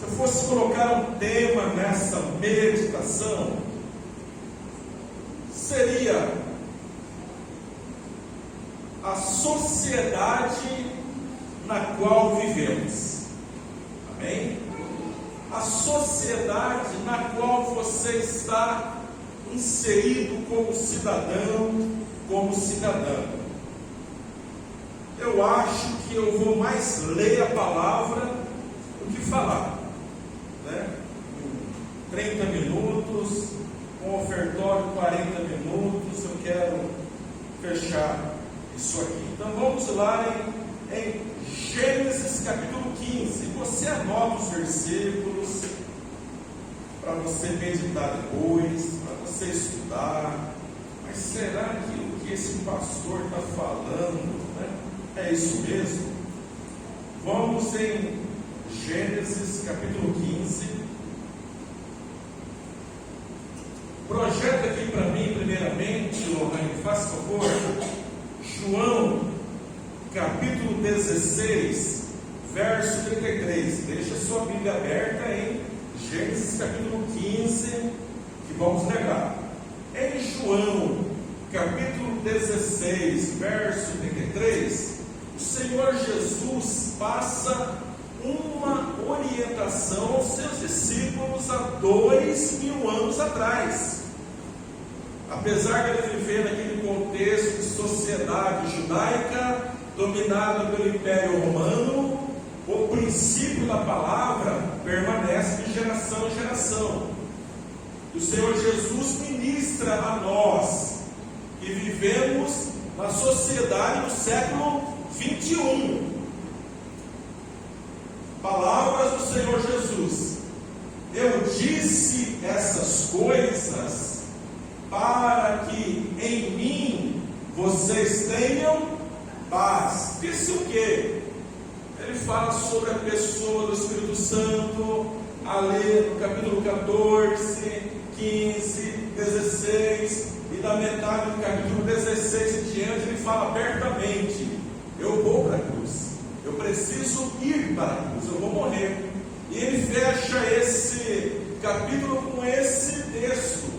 Se eu fosse colocar um tema nessa meditação, seria a sociedade na qual vivemos. Amém? A sociedade na qual você está inserido como cidadão, como cidadã. Eu acho que eu vou mais ler a palavra do que falar, né? 30 minutos, com ofertório 40 minutos, eu quero fechar isso aqui. Então vamos lá em Gênesis capítulo 15. Você anota os versículos para você meditar depois, para você estudar. Mas será que o que esse pastor está falando, né, é isso mesmo? Vamos em Gênesis capítulo 15. Projeta aqui para mim, primeiramente, Lohane, faz favor, João capítulo 16, verso 33. Deixa sua Bíblia aberta em Gênesis capítulo 15, que vamos negar. Em João capítulo 16, verso 33, o Senhor Jesus passa uma orientação aos seus discípulos há 2000 anos atrás. Apesar de ele viver naquele contexto de sociedade judaica dominada pelo Império Romano, o princípio da palavra permanece de geração em geração. O Senhor Jesus ministra a nós que vivemos na sociedade do século 21. Palavras do Senhor Jesus: eu disse essas coisas para que em mim vocês tenham paz. Disse o quê? Ele fala sobre a pessoa do Espírito Santo, ali no capítulo 14, 15, 16, e da metade do capítulo 16 em diante, ele fala abertamente: eu vou para a cruz, eu preciso ir para a cruz, eu vou morrer. E ele fecha esse capítulo com esse texto: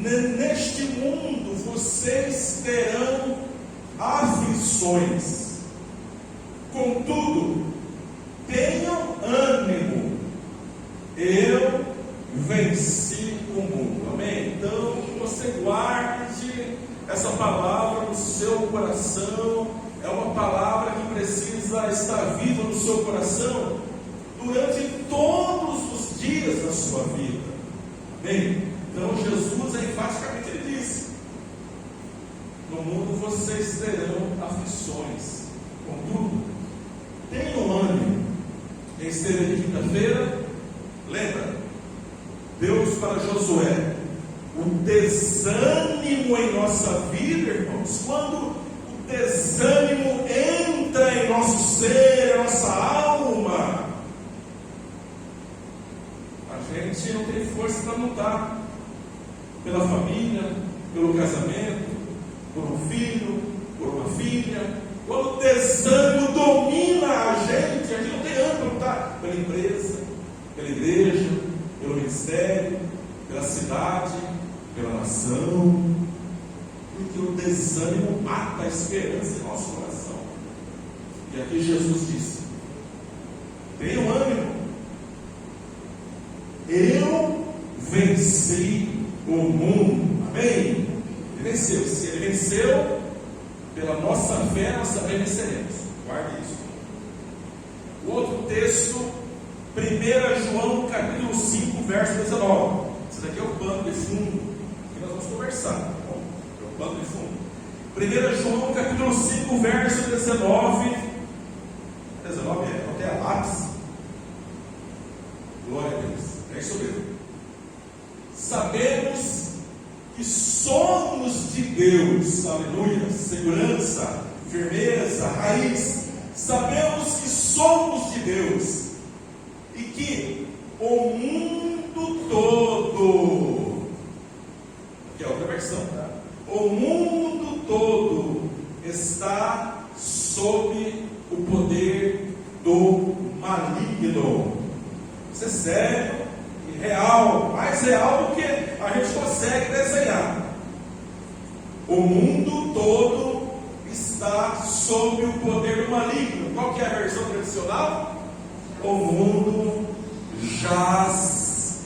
neste mundo vocês terão aflições, contudo, tenham ânimo, eu venci o mundo. Amém? Então, que você guarde essa palavra no seu coração. É uma palavra que precisa estar viva no seu coração durante todos os dias da sua vida. Amém? Então Jesus enfaticamente ele disse: no mundo vocês terão aflições, contudo, tenham ânimo. Quem esteve de quinta-feira, lembra? Deus para Josué: o desânimo em nossa vida, irmãos, quando o desânimo entra em nosso ser, em nossa alma, a gente não tem força para lutar pela família, pelo casamento, por um filho, por uma filha. Quando o desânimo domina a gente não tem ânimo para lutar pela empresa, pela igreja, pelo ministério, pela cidade, pela nação, porque o desânimo mata a esperança em nosso coração. E aqui Jesus disse: tenham ânimo, eu venci o mundo. Amém? Ele venceu. Se ele venceu, pela nossa fé nós também venceremos. Guarde isso. O outro texto, 1 João capítulo 5, verso 19. Esse daqui é o pano de fundo que nós vamos conversar, tá bom? É o pano de fundo. 1 João capítulo 5, verso 19. 19 é até a lápis. Glória a Deus. É isso mesmo. Sabemos que somos de Deus, aleluia, segurança, firmeza, raiz. Sabemos que somos de Deus e que o mundo todo, aqui é outra versão, tá? O mundo todo está sob o poder do maligno. Isso é sério e real, mais real do que a gente consegue desenhar. O mundo todo está sob o poder do maligno. Qual que é a versão tradicional? O mundo jaz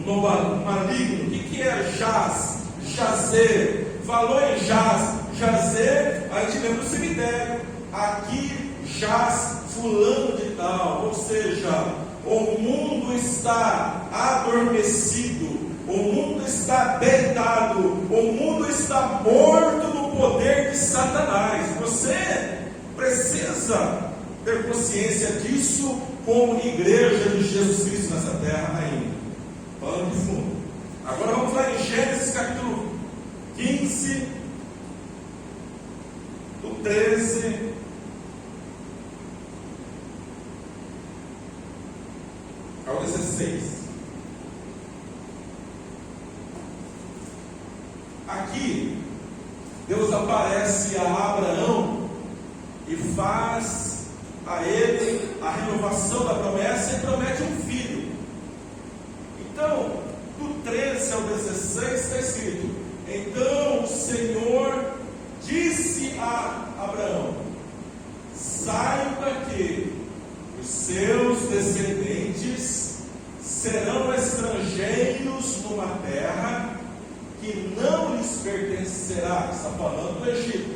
no maligno. O que é jaz? Jazer. Falou em jaz, jazer, a gente lembra do cemitério. Aqui jaz fulano de tal. Ou seja, o mundo está adormecido, o mundo está deitado, o mundo está morto no poder de Satanás. Você precisa ter consciência disso como igreja de Jesus Cristo nessa terra ainda. Falando de fundo. Agora vamos lá em Gênesis capítulo 15, do 13 ao 16. Aqui, Deus aparece a Abraão e faz a ele a renovação da promessa e promete um filho. Então, do 13 ao 16 está escrito: então o Senhor disse a Abraão: saiba que os seus descendentes serão estrangeiros numa terra que não lhes pertencerá. Está falando do Egito,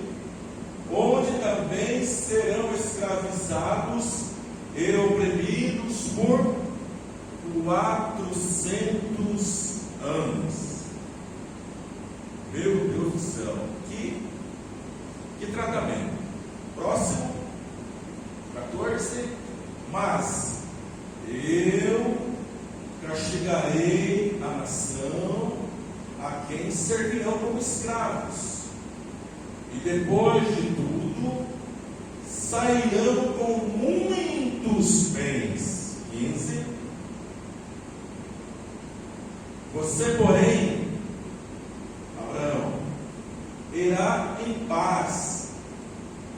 onde também serão escravizados e oprimidos por 400 anos. Meu Deus do céu, que tratamento. Próximo, 14. Mas eu castigarei a nação a quem servirão como escravos, e depois de tudo sairão com muitos bens. 15. Você, porém, Abraão, irá em paz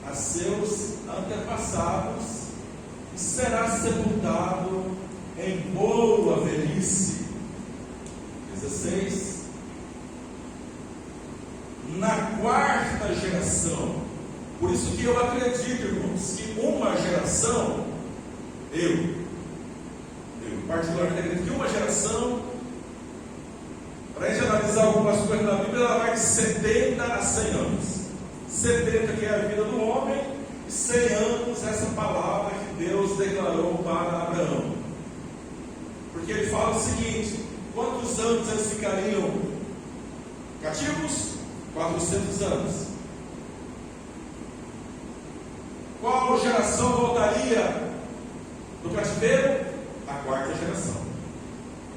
a seus antepassados e será sepultado em boa velhice. 16. Na quarta geração. Por isso que eu acredito, irmãos, que uma geração, eu particularmente acredito que uma geração, para a gente analisar algumas coisas na Bíblia, ela vai de 70 a 100 anos. 70 que é a vida do homem, e 100 anos essa palavra que Deus declarou para Abraão. Porque ele fala o seguinte: quantos anos eles ficariam cativos? 400 anos. Qual geração voltaria do cativeiro? A quarta geração.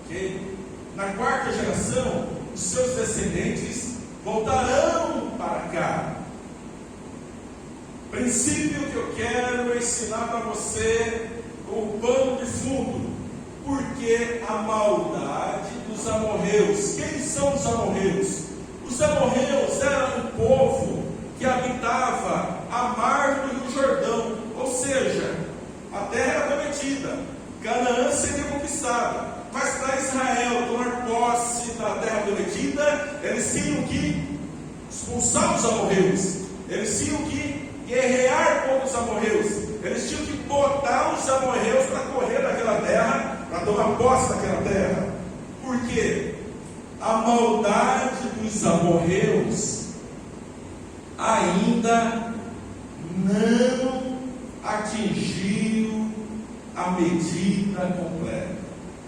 Ok? Na quarta geração, os seus descendentes voltarão para cá. Princípio que eu quero ensinar para você como pano de fundo. Porque a maldade dos amorreus. Quem são os amorreus? Os amorreus eram um povo que habitava à margem do Rio Jordão, ou seja, a terra era prometida, Canaã seria conquistada, mas para Israel tomar posse da terra prometida, eles tinham que expulsar os amorreus, eles tinham que guerrear contra os amorreus, eles tinham que botar os amorreus para correr daquela terra, para tomar posse daquela terra. Por quê? A maldade dos amorreus ainda não atingiu a medida completa.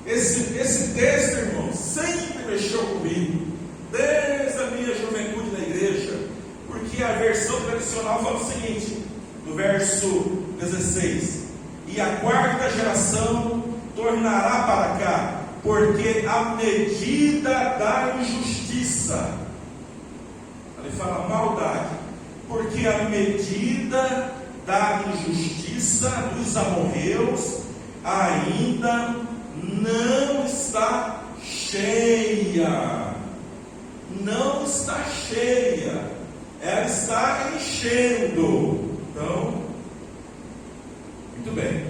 Esse texto, irmão, sempre mexeu comigo, desde a minha juventude na igreja, porque a versão tradicional fala o seguinte, no verso 16: e a quarta geração tornará para cá, porque a medida da injustiça, ele fala maldade, porque a medida da injustiça dos amorreus ainda não está cheia, não está cheia, ela está enchendo. Então, muito bem.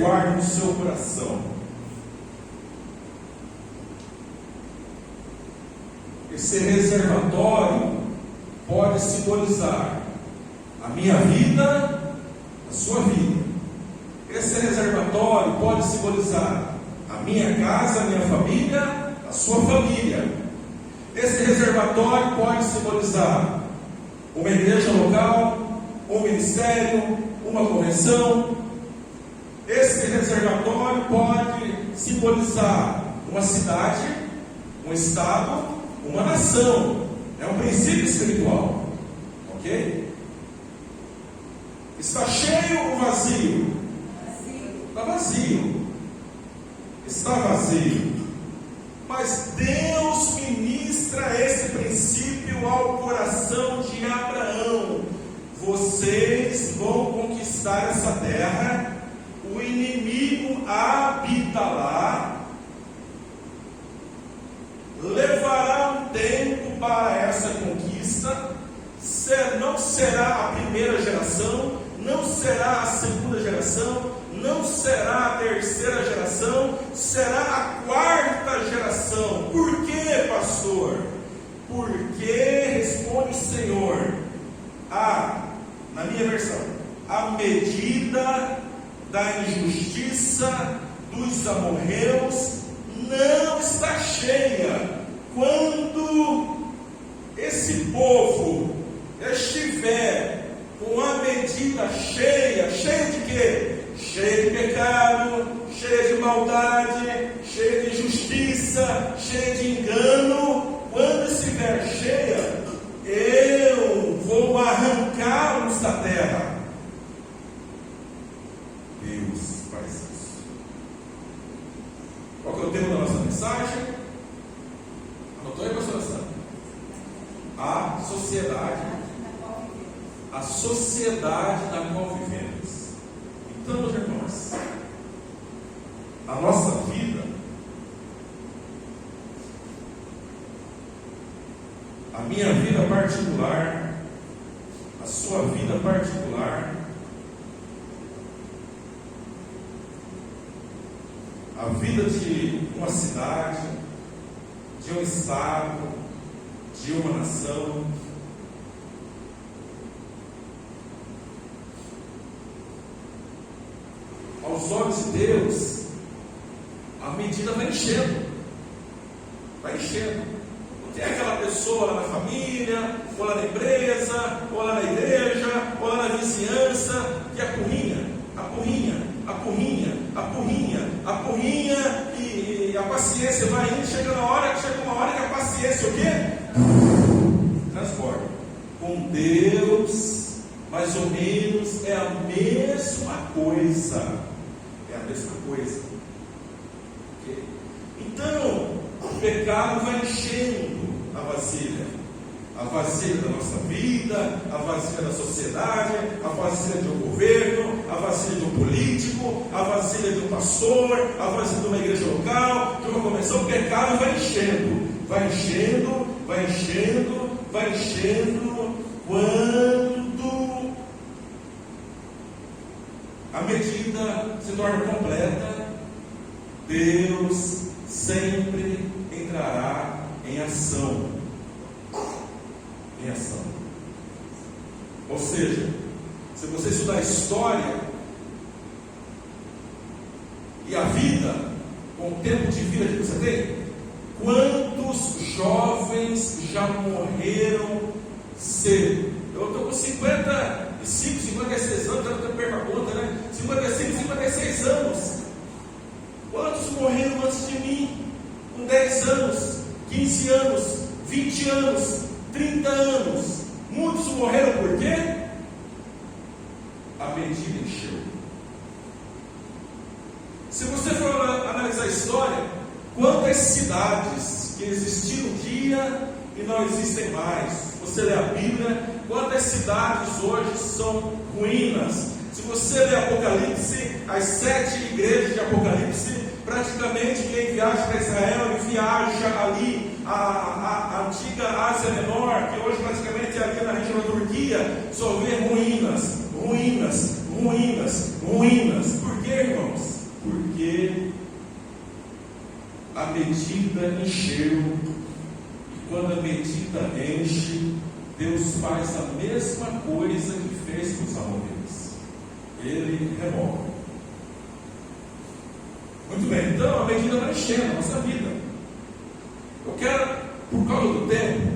guarde no seu coração. Esse reservatório pode simbolizar a minha vida, a sua vida. Esse reservatório pode simbolizar a minha casa, a minha família, a sua família. Esse reservatório pode simbolizar uma igreja local, um ministério, uma convenção. Esse reservatório pode simbolizar uma cidade, um estado, uma nação. É um princípio espiritual. Ok? Está cheio ou vazio? Está vazio. Está vazio. Mas Deus ministra esse princípio ao coração de Abraão. Vocês vão conquistar essa terra, o inimigo habita lá, levará um tempo para essa conquista, não será a primeira geração, não será a segunda geração, não será a terceira geração, será a quarta geração. Por quê, pastor? Porque, responde o Senhor, na minha versão, a medida da injustiça dos amorreus não está cheia. Quando esse povo estiver com a medida cheia, cheia de quê? Cheia de pecado, cheia de maldade, cheia de injustiça, cheia de engano, quando estiver cheia, eu vou arrancá-los da terra. Deus faz isso. Qual que é o tema da nossa mensagem? Anotou aí, pastor Sandro? A sociedade na qual vivemos. Então, meus irmãos, a nossa vida, a minha vida particular, a sua vida particular, a vida de uma cidade, de um estado, de uma nação, aos olhos de Deus, a medida vai enchendo. Vai enchendo. Não tem aquela pessoa lá na família, ou lá na empresa, ou lá na igreja, ou lá na vizinhança, que apurrinha, e a paciência vai indo, chega uma hora que a paciência o quê? Transborda. Com Deus, mais ou menos, é a mesma coisa. É a mesma coisa. Okay? Então, o pecado vai enchendo a vasilha da nossa vida, a vasilha da sociedade, a vasilha de um governo, a vasilha de um político, a vasilha de um pastor, a vasilha de uma igreja local, de uma convenção. O pecado vai enchendo, quando a medida se torna completa, Deus sempre entrará em ação. Ou seja, se você estudar a história e a vida, com o tempo de vida que você tem, quantos jovens já morreram cedo? Eu estou com 55, 56 anos, já não tenho perca conta, né? 55, 56 anos. Quantos morreram antes de mim? Com 10 anos, 15 anos, 20 anos, 30 anos. Muitos morreram por quê? A medida encheu. Se você for analisar a história, quantas cidades que existiam um dia e não existem mais? Você lê a Bíblia, quantas cidades hoje são ruínas? Se você lê Apocalipse, as 7 igrejas de Apocalipse, praticamente quem viaja para Israel, ele viaja ali a antiga Ásia Menor, que hoje praticamente é ali na região da Turquia, só vê ruínas, ruínas, ruínas, ruínas. Por quê, irmãos? Porque a medida encheu, e quando a medida enche, Deus faz a mesma coisa que fez com os amorreus. Ele remove. Muito bem, então a medida vai enchendo a nossa vida. Eu quero, por causa do tempo,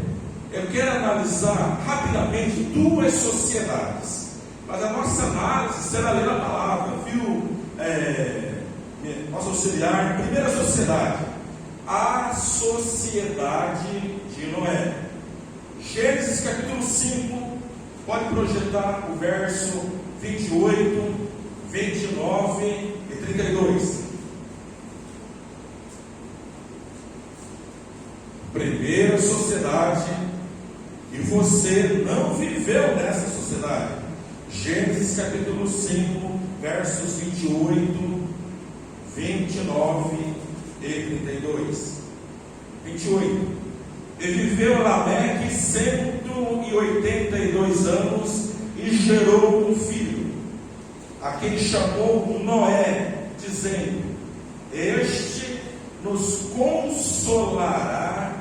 eu quero analisar rapidamente duas sociedades. Mas a nossa análise será ler a palavra, viu? Nosso auxiliar, primeira sociedade, a sociedade de Noé. Gênesis capítulo 5, pode projetar o verso 28, 29 e 32. Primeira sociedade, e você não viveu nessa sociedade. Gênesis capítulo 5, versos 28, 29 e 32. 28. E viveu Lameque 182 anos e gerou um filho, a quem chamou Noé, dizendo: este nos consolará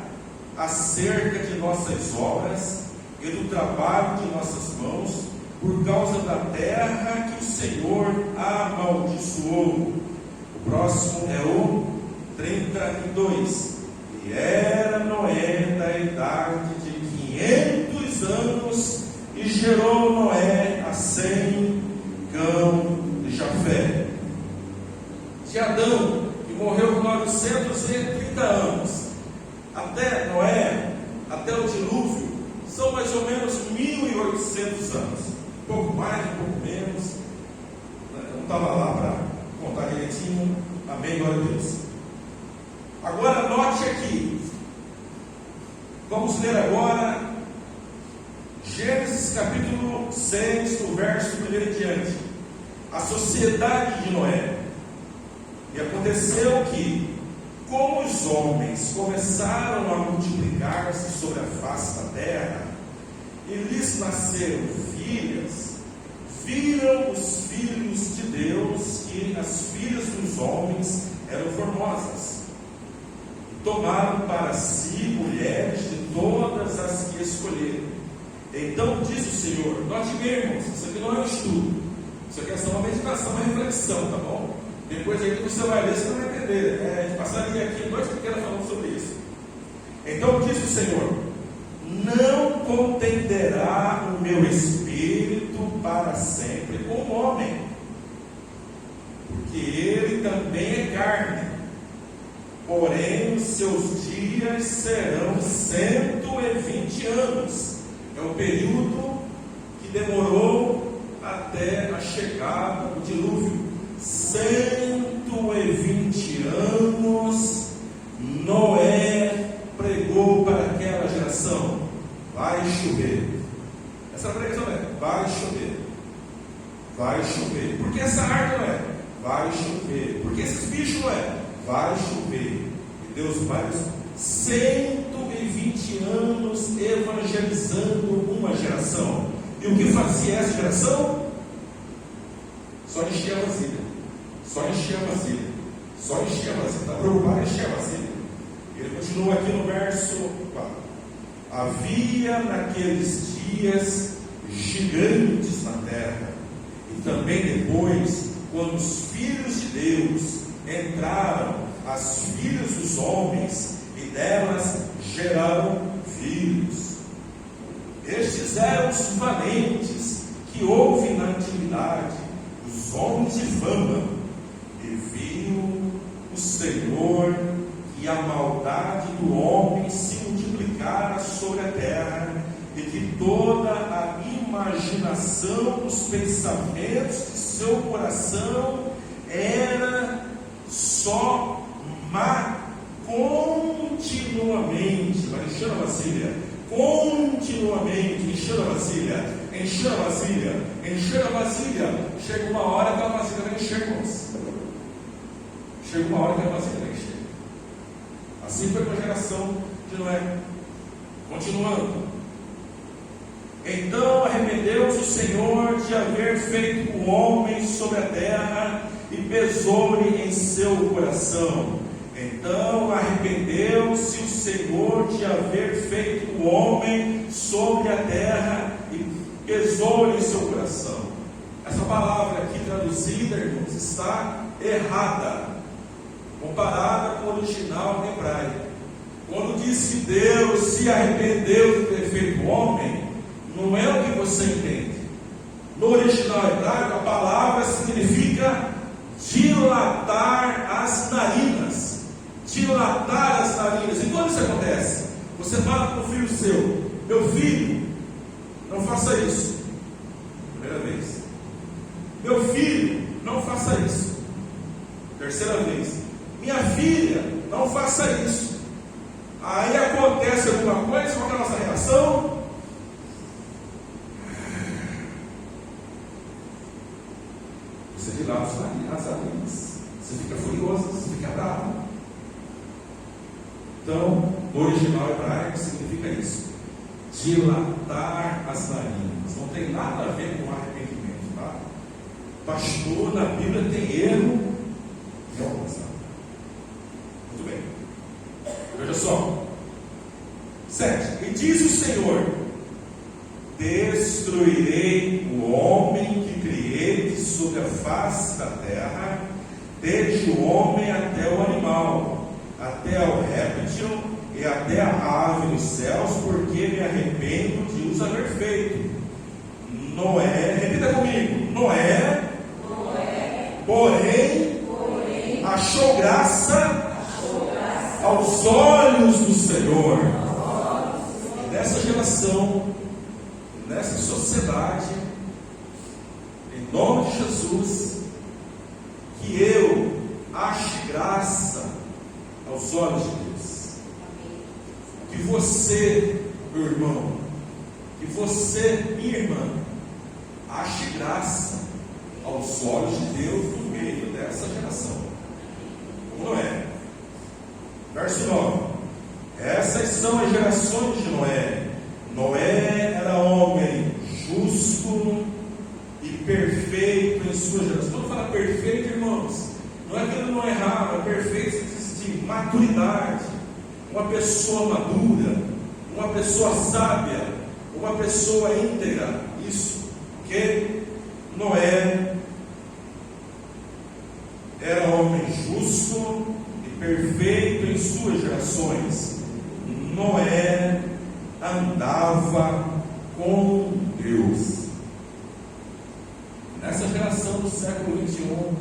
acerca de nossas obras e do trabalho de nossas mãos, por causa da terra que o Senhor amaldiçoou. O próximo é o 32. E era Noé da idade de 500 anos, e gerou Noé a Sem, Cão e Jafé. De Adão, que morreu com 930 anos, até Noé, até o dilúvio, são mais ou menos 1.800 anos. Um pouco mais, um pouco menos. Eu não estava lá para contar direitinho. Amém, glória a Deus. Agora note aqui. Vamos ler agora Gênesis capítulo 6, do verso 1 em diante. A sociedade de Noé. E aconteceu que, como os homens começaram a multiplicar-se sobre a face da terra, e lhes nasceram filhas, viram os filhos de Deus que as filhas dos homens eram formosas, e tomaram para si mulheres de todas as que escolheram. Então disse o Senhor: note bem, irmãos, isso aqui não é um estudo, isso aqui é só uma meditação, uma reflexão, tá bom? Depois aí que você vai ler, você vai entender. A gente passaria aqui 2 pequenas falando sobre isso. Então disse o Senhor: não contenderá o meu espírito para sempre com o homem, porque ele também é carne, porém os seus dias serão 120 anos. É o período que demorou até a chegada do dilúvio. 120 anos Noé pregou para aquela geração: vai chover. Essa pregação é: vai chover, vai chover. Porque essa árvore não é: vai chover. Porque esses bichos não é: vai chover. E Deus vai 120 anos evangelizando uma geração. E o que fazia essa geração? Só enchia a vasilha, só enchia a vasilha, só enchia a vasilha. Está preocupado em encher a vasilha. Ele continua aqui no verso 4. Havia naqueles dias gigantes na terra, e também depois, quando os filhos de Deus entraram, as filhas dos homens, e delas geraram filhos. Estes eram os valentes que houve na antiguidade, os homens de fama, e viu o Senhor que a maldade do homem se multiplicara sobre a terra, e que toda a imaginação dos pensamentos de seu coração era só má continuamente. Vai enchendo a vasilha, continuamente, enchendo a vasilha, enchendo a vasilha, enchendo a vasilha. Chega uma hora que a vasilha vai encher, irmãos. Chega uma hora que a vasilha vai encher. Assim foi com a geração de Noé. Continuando. Então arrependeu-se o Senhor de haver feito o homem sobre a terra, e pesou-lhe em seu coração. Então arrependeu-se o Senhor de haver feito o homem sobre a terra, e pesou-lhe em seu coração. Essa palavra aqui traduzida, irmãos, está errada, comparada com o original hebraico. Quando diz que Deus se arrependeu de ter feito o homem, não é o que você entende. No original hebraico, a palavra significa dilatar as narinas. Dilatar as narinas. E quando isso acontece? Você fala para o filho seu: meu filho, não faça isso. Primeira vez. Meu filho, não faça isso. Terceira vez. Minha filha, não faça isso. Aí acontece alguma coisa, qual é a nossa reação? Você dilata as narinas. Você fica furioso, você fica bravo. Então, no original hebraico significa isso: dilatar as narinas. Não tem nada a ver com arrependimento, tá? Pastor, na Bíblia tem erro. Não, muito bem. Veja só. 7. E diz o Senhor: destruirei o homem que criei sobre a face da terra, desde o homem até o animal, até o réptil e até a ave dos céus, porque me arrependo de os haver feito. Noé, repita comigo: Noé, porém, achou graça aos olhos do Senhor. E nessa geração, nessa sociedade, em nome de Jesus, que eu ache graça aos olhos de Deus. Que você, meu irmão, que você, minha irmã, ache graça aos olhos de Deus no meio dessa geração. Como Noé. Verso 9. Essas são as gerações de Noé. Noé era homem justo e perfeito em sua geração. Quando fala perfeito, irmãos, não é que ele não errava, é perfeito de maturidade, uma pessoa madura, uma pessoa sábia, uma pessoa íntegra. Isso, ok? Noé era homem justo e perfeito em suas gerações. Noé andava com Deus. Nessa geração do século 21,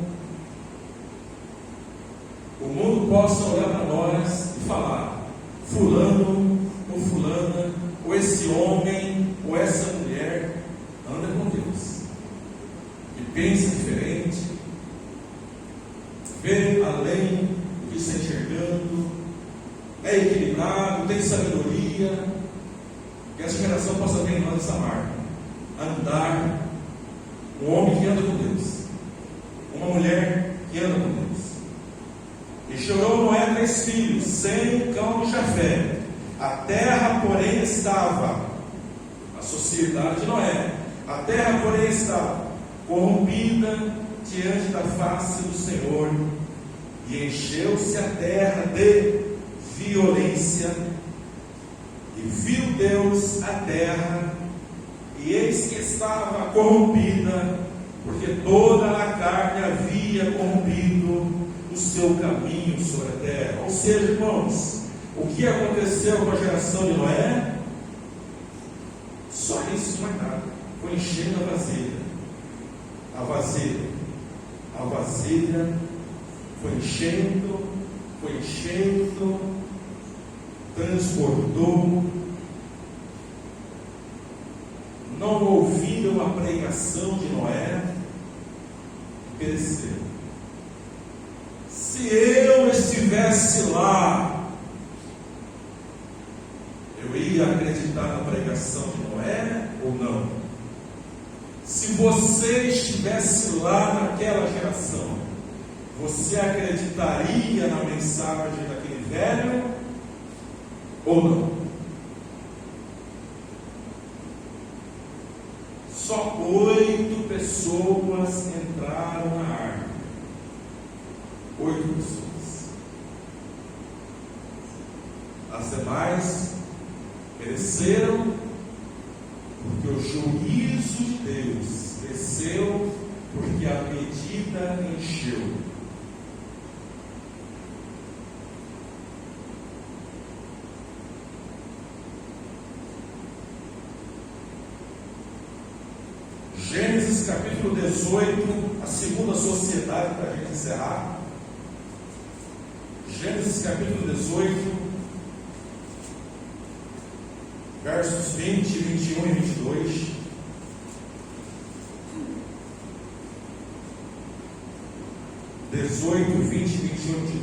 o mundo possa olhar para nós e falar: fulano ou fulana, ou esse homem ou essa mulher anda com Deus, e pensa diferente, vê além do que está enxergando, é equilibrado, tem sabedoria. Que essa geração possa ter em nós essa marca: andar, um homem que anda com Deus, uma mulher que anda com Deus. E chorou Noé 3 filhos, Sem, Cão e Jafé. A terra, porém, estava, a sociedade de Noé, a terra, porém, estava corrompida diante da face do Senhor, e encheu-se a terra de violência. E viu Deus a terra, e eis que estava corrompida, porque toda a carne havia corrompido o seu caminho sobre a terra. Ou seja, irmãos, o que aconteceu com a geração de Noé? Só isso, não é nada. Foi enchendo a vasilha. A vasilha foi enchendo, transbordou. Não ouviram a pregação de Noé e pereceram. Se eu estivesse lá, eu ia acreditar na pregação de Noé ou não? Se você estivesse lá naquela geração, você acreditaria na mensagem daquele velho Ou não? Só 8 pessoas entraram na arca. 8 pessoas. As demais pereceram, porque o juízo de Deus desceu, porque a medida encheu. Gênesis capítulo 18, a segunda sociedade, para a gente encerrar. Gênesis capítulo 18, versos 20, 21 e 22.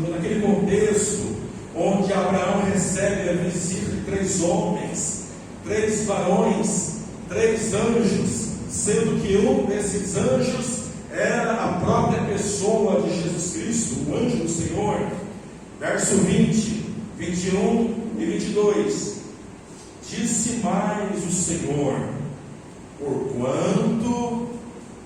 Naquele contexto onde Abraão recebe a visita de 3 homens, 3 varões, 3 anjos, sendo que um desses anjos era a própria pessoa de Jesus Cristo, o anjo do Senhor. Verso 20, 21 e 22. Disse mais o Senhor: porquanto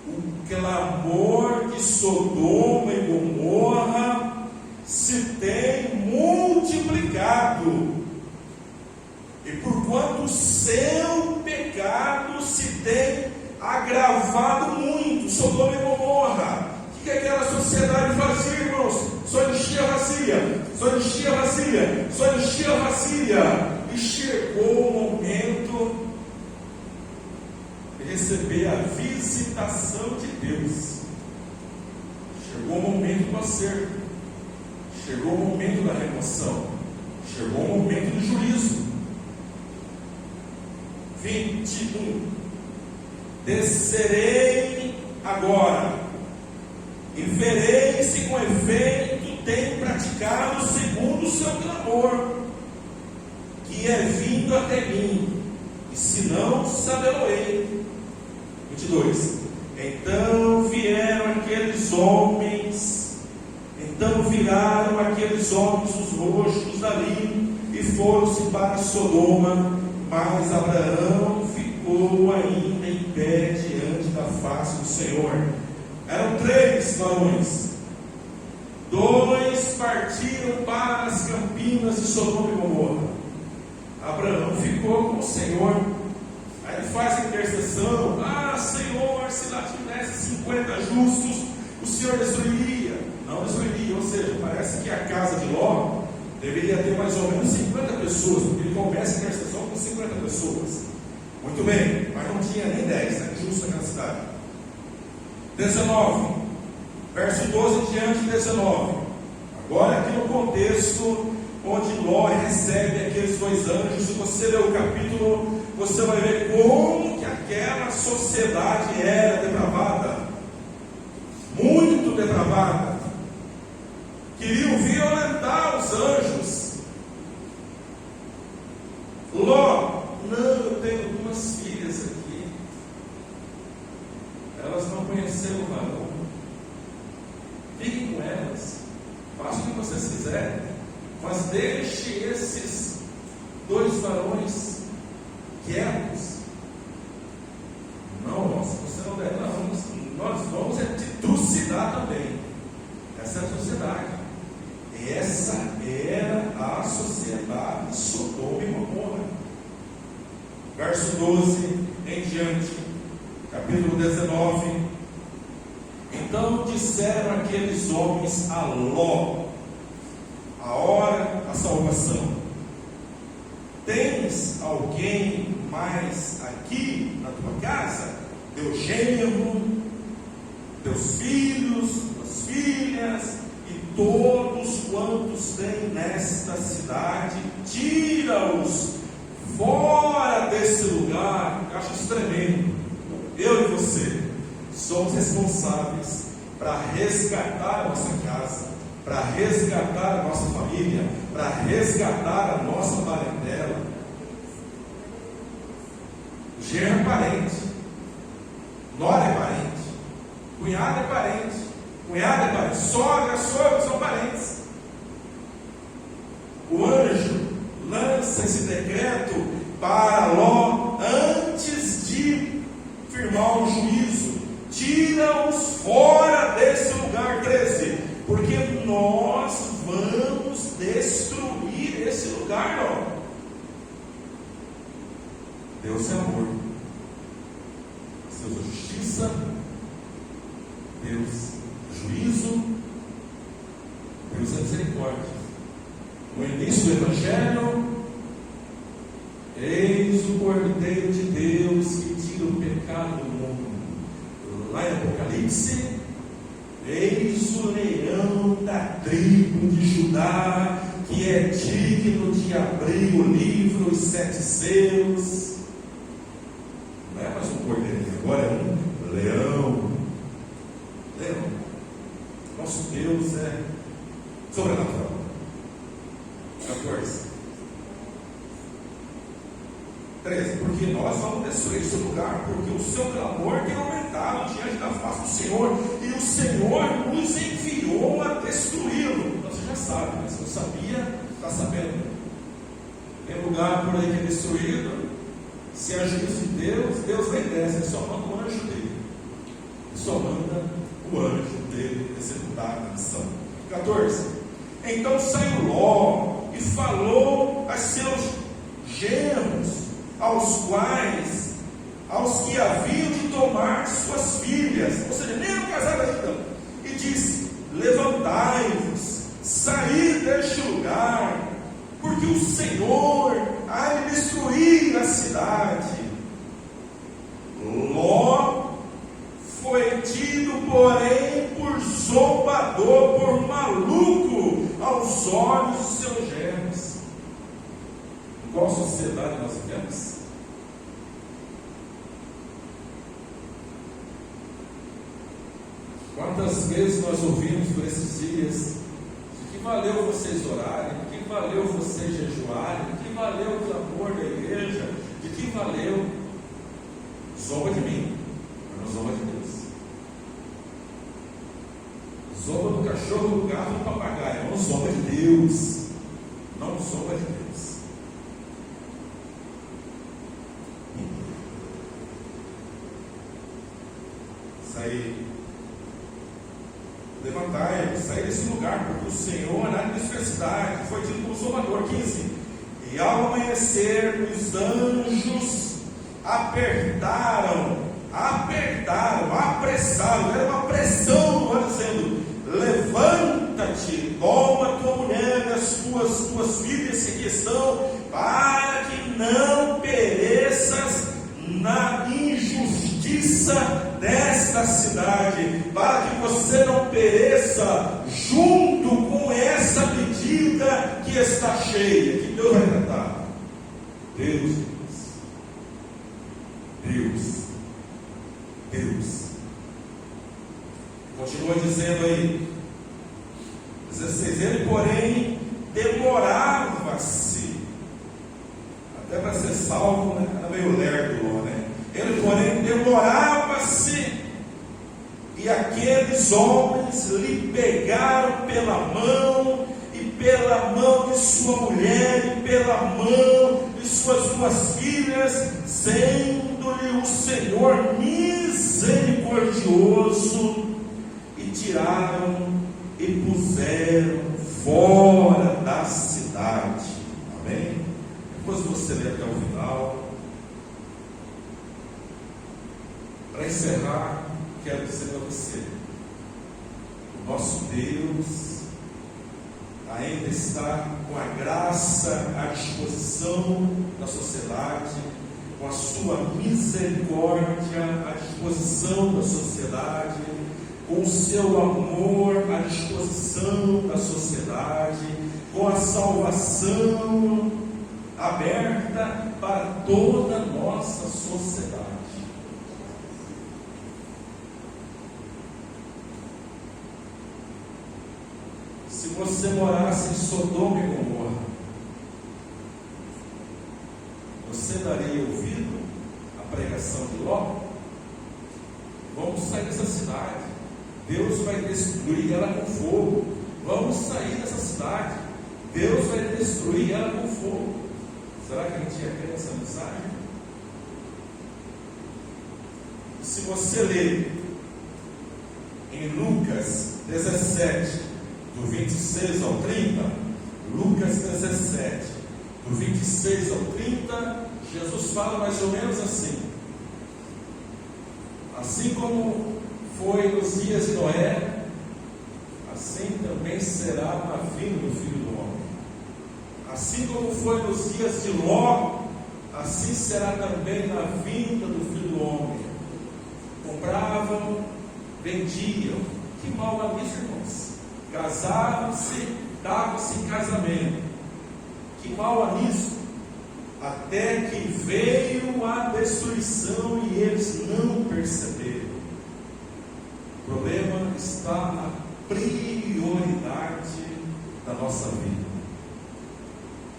o clamor de Sodoma e Gomorra se tem multiplicado, e porquanto o seu pecado se tem agravado muito. Sodoma e Gomorra, o que aquela sociedade fazia, irmãos? Só enchia vazia, só enchia vazia, só enchia vazia. E chegou o momento de receber a visitação de Deus. Chegou o momento do acerto, chegou o momento da remoção, chegou o momento do juízo. 21. Descerei agora e verei se com efeito tem praticado segundo o seu clamor, que é vindo até mim, e se não, sabê-lo-ei. 22. Então viraram aqueles homens os rostos dali, e foram-se para Sodoma, mas Abraão ficou ainda em pé diante da face do Senhor. Eram 3 varões. 2 partiram para as campinas de Sodoma e Gomorra. Abraão ficou com o Senhor. Aí ele faz a intercessão: Senhor, se lá tivesse 50 justos, o Senhor destruiria. Não destruiria, ou seja, parece que a casa de Ló deveria ter mais ou menos 50 pessoas, porque ele começa a intercessão com 50 pessoas. Muito bem, mas não tinha nem 10, justos naquela cidade. 19, verso 12 em diante, 19. Agora aqui no contexto onde Ló recebe aqueles 2 anjos. Se você ler o capítulo, você vai ver como que aquela sociedade era depravada, muito depravada. Queriam violentar os anjos. Ló: não, eu tenho 2 filhas aqui, elas não conheceram o varão, fiquem com elas, façam o que vocês quiserem, mas deixe esses 2 varões quietos. Não, se você não der, nós vamos te trucidar também. Essa é a sociedade. Essa era a sociedade de Sodoma e Gomorra. Verso 12 em diante, capítulo 19. Então disseram aqueles homens a Ló: a hora da salvação. Tens alguém mais aqui na tua casa? Teu genro, teus filhos, tuas filhas, e todos quantos têm nesta cidade, tira-os fora desse lugar. Eu acho isso tremendo. Eu e você somos responsáveis para resgatar a nossa casa, para resgatar a nossa família, para resgatar a nossa parentela. Genro é parente, nora é parente, cunhado é parente, sogro são parentes. O anjo lança esse decreto para Ló antes de firmar o juízo: tira-os fora desse lugar. 13, porque nós vamos destruir esse lugar. Ó, Deus é amor, Deus é justiça, Deus é juízo, Deus é misericórdia. No início do Evangelho, eis o Cordeiro de Deus que tira o pecado do mundo. Lá em Apocalipse, eis o leão da tribo de Judá, que é digno de abrir o livro, os 7 selos. Não é mais um cordeirinho, agora é um leão. Leão. Nosso Deus é sobrenatural. 14. 13. Porque nós vamos destruir esse lugar, porque o seu clamor tem aumentado diante da face do Senhor, e o Senhor nos enviou a destruí-lo. Então você já sabe, né? Se não sabia, está sabendo. Tem lugar por aí que é destruído. Se é juízo de Deus, Deus nem desce, ele só manda o anjo dele. Ele só manda o anjo dele executar a missão. 14. Então saiu Ló e falou a seus genros, aos que haviam de tomar suas filhas, ou seja, nem eram casados ainda, e disse: levantai-vos, saí deste lugar, porque o Senhor há de destruir a cidade. Ló foi tido, porém, por zombador, por maluco aos olhos dos seus genros. Em qual sociedade nós vivemos? Quantas vezes nós ouvimos por esses dias: de que valeu vocês orarem, de que valeu vocês jejuarem, de que valeu o clamor da igreja, de que valeu? Zomba de mim, mas não zomba de Deus. Zomba do cachorro, do gato, do papagaio, não zomba de Deus. Não zomba de Deus. Levantai, saí desse lugar, porque o Senhor há de destruir a cidade. Foi dito pelo zombador. 15. E ao amanhecer, os anjos apressaram, era uma pressão, dizendo: levanta-te, toma tua mulher e as tuas filhas que aqui estão, para que não pereças na injustiça desta cidade, para que você não pereça junto com essa medida que está cheia. Que Deus vai tratar? Deus. Continua dizendo aí, 16: ele, porém, demorava-se, até para ser salvo, né? Era meio lerdo, né? Ele, porém, demorava-se, e aqueles homens lhe pegaram pela mão, e pela mão de sua mulher, e pela mão de suas 2 filhas, sendo-lhe o Senhor misericordioso, e tiraram e puseram fora da cidade. Amém? Depois você lê até o final. Para encerrar, quero dizer para você: o nosso Deus ainda está com a graça à disposição da sociedade, com a sua misericórdia à disposição da sociedade, com o seu amor à disposição da sociedade, com a salvação aberta para toda a nossa sociedade. Se você morasse em Sodoma e Gomorra, você daria ouvido à pregação de Ló? Vamos sair dessa cidade, Deus vai destruir ela com fogo. Vamos sair dessa cidade, Deus vai destruir ela com fogo. Será que a gente ia crer nessa mensagem? Se você ler em Lucas 17, do 26 ao 30, Lucas 17, do 26 ao 30, Jesus fala mais ou menos assim: assim como foi nos dias de Noé, assim também será na vinda do Filho do Homem. Assim como foi nos dias de Ló, assim será também na vinda do Filho do Homem. Compravam, vendiam. Que mal há nisso, irmãos? Casavam-se, davam-se em casamento. Que mal há nisso? Até que veio a destruição e eles não perceberam. O problema está na prioridade da nossa vida.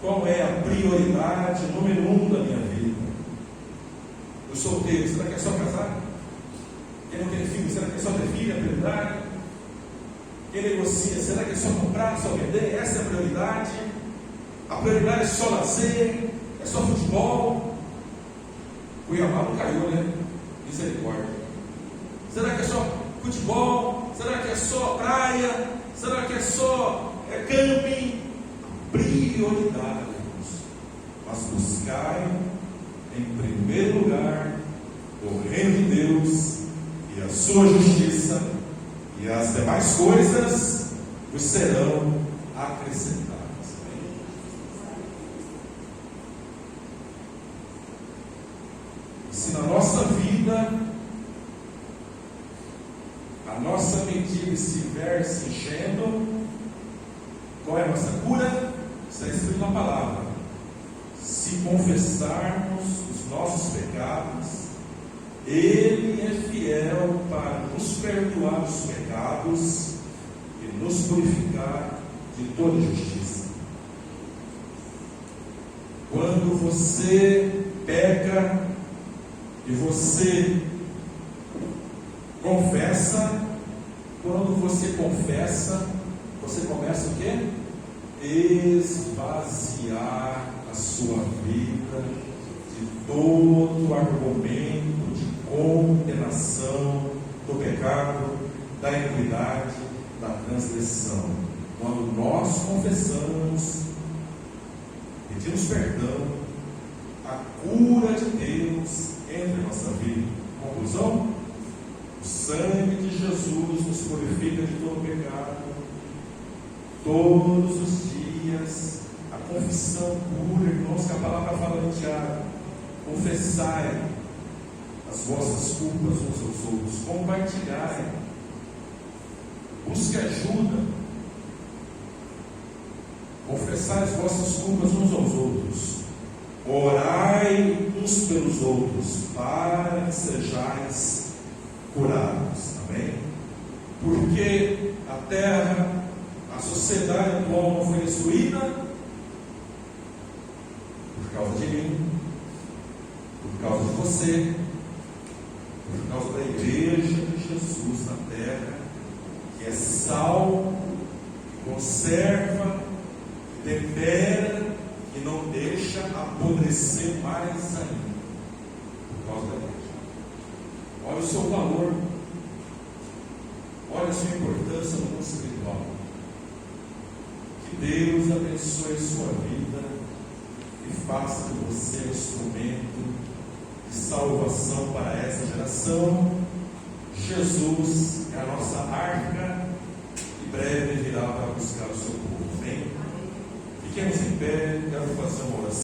Qual é a prioridade número 1 da minha vida? O solteiro, será que é só casar? Quem não tem filho, será que é só ter filho? É prioridade? Quem negocia, será que é só comprar, só vender? Essa é a prioridade? A prioridade é só lazer? É só futebol? O Cuiabá não caiu, né? Misericórdia. Será que é só futebol? Será que é só praia? Será que é só camping? Prioridade, irmãos. Mas buscai em primeiro lugar o reino de Deus e a sua justiça, e as demais coisas vos serão acrescentadas. Se na nossa vida a nossa medida estiver se enchendo, qual é a nossa cura? Está escrito na palavra: se confessarmos os nossos pecados, Ele é fiel para nos perdoar os pecados e nos purificar de toda injustiça. Quando você peca e você confessa, quando você confessa, você começa o quê? Esvaziar a sua vida de todo argumento de condenação do pecado, da iniquidade, da transgressão. Quando nós confessamos, pedimos perdão, a cura de Deus entra em nossa vida. Conclusão? O sangue de Jesus nos purifica de todo pecado. Todos os dias, a confissão pura, irmãos, que a palavra fala em Tiago: confessai as vossas culpas uns aos outros, compartilhai, busque ajuda, confessai as vossas culpas uns aos outros, orai uns pelos outros, para que sejais curados. Amém? Porque a terra, a sociedade atual não foi destruída por causa de mim, por causa de você, por causa da igreja de Jesus na terra, que é sal, que conserva, que tempera e não deixa apodrecer mais ainda, por causa da igreja. Olha o seu valor, olha a sua importância no mundo espiritual. Que Deus abençoe a sua vida e faça de você um instrumento de salvação para essa geração. Jesus é a nossa arca e breve virá para buscar o seu povo. Amém? Fiquemos em pé, quero fazer uma oração.